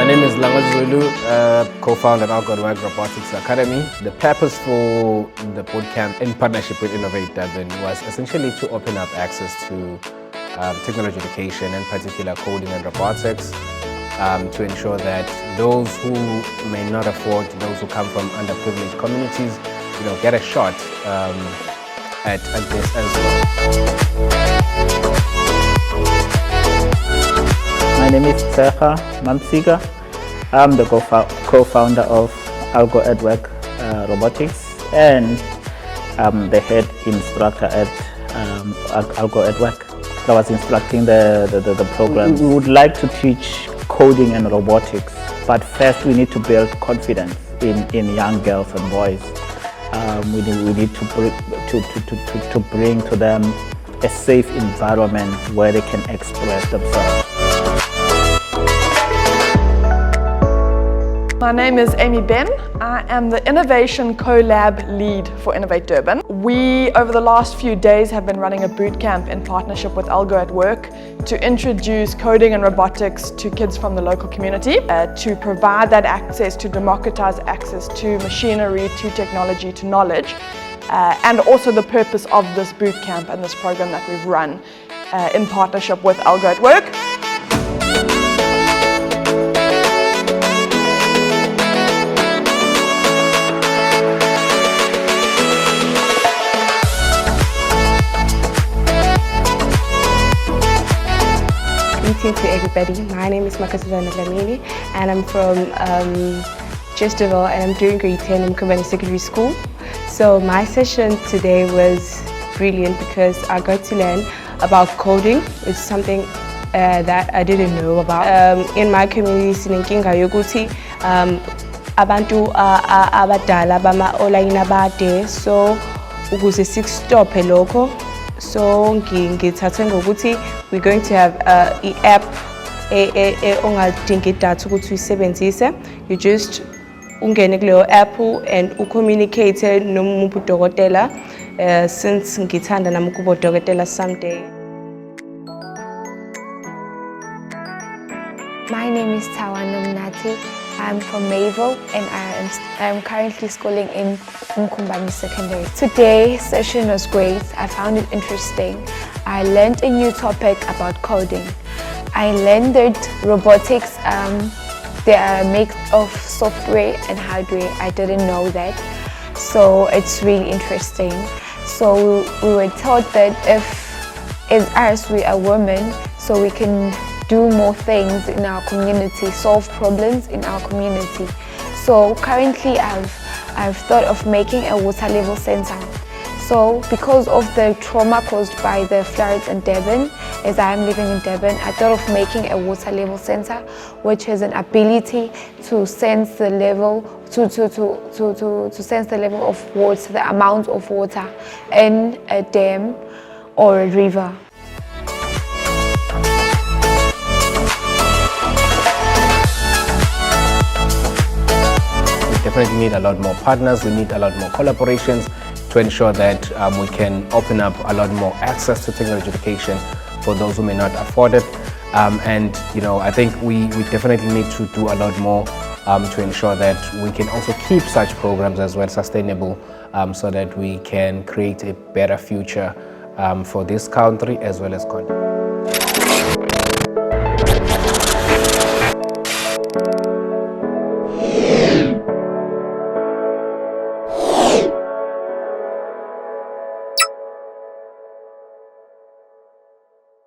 My name is Zulu, co-founder of AlgoAtWork Robotics Academy. The purpose for the bootcamp in partnership with Innovate Durban was essentially to open up access to technology education, in particular coding and robotics, to ensure that those who may not afford, those who come from underprivileged communities, get a shot at this as well. My name is Tsecha Mamsiga. I'm the co-founder of AlgoAtWork Robotics, and I'm the head instructor at AlgoAtWork. I was instructing the program. We would like to teach coding and robotics, but first we need to build confidence in young girls and boys. We need to bring to them a safe environment where they can express themselves. My name is Amy Ben. I am the Innovation Co-Lab Lead for Innovate Durban. We, over the last few days, have been running a bootcamp in partnership with AlgoAtWork to introduce coding and robotics to kids from the local community, to provide that access, to democratize access to machinery, to technology, to knowledge, and also the purpose of this bootcamp and this program that we've run in partnership with AlgoAtWork. Greetings to everybody. My name is Makasuzana Dlamini and I'm from Chesterville and I'm doing grade 10 in Kumbani Secondary School. So my session today was brilliant because I got to learn about coding. It's something that I didn't know about. In my community, sinenkinga yokuthi abantu abadala bama online abade, so ukuze sikstophe lokho. So ngithathe ngokuthi we're going to have an app ongadingi idatha ukuthi uyisebenzise. You just ungene kuleyo app and ucommunicate nomuntu udokotela, since ngithanda nami ukuba udokotela someday. My name is Tawana Mnati. I'm from Mayville and I'm currently schooling in Mkumbani Secondary. Today's session was great. I found it interesting. I learned a new topic about coding. I learned that robotics, they are made of software and hardware. I didn't know that. So it's really interesting. So we were taught that as us, we are women, so we can do more things in our community, solve problems in our community. So currently I've thought of making a water level center. So because of the trauma caused by the floods in Durban, as I am living in Durban, I thought of making a water level center which has an ability to sense the level, to sense the level of water, the amount of water in a dam or a river. Definitely need a lot more partners, we need a lot more collaborations to ensure that we can open up a lot more access to technology education for those who may not afford it. And I think we definitely need to do a lot more to ensure that we can also keep such programs as well sustainable, so that we can create a better future for this country as well as continent.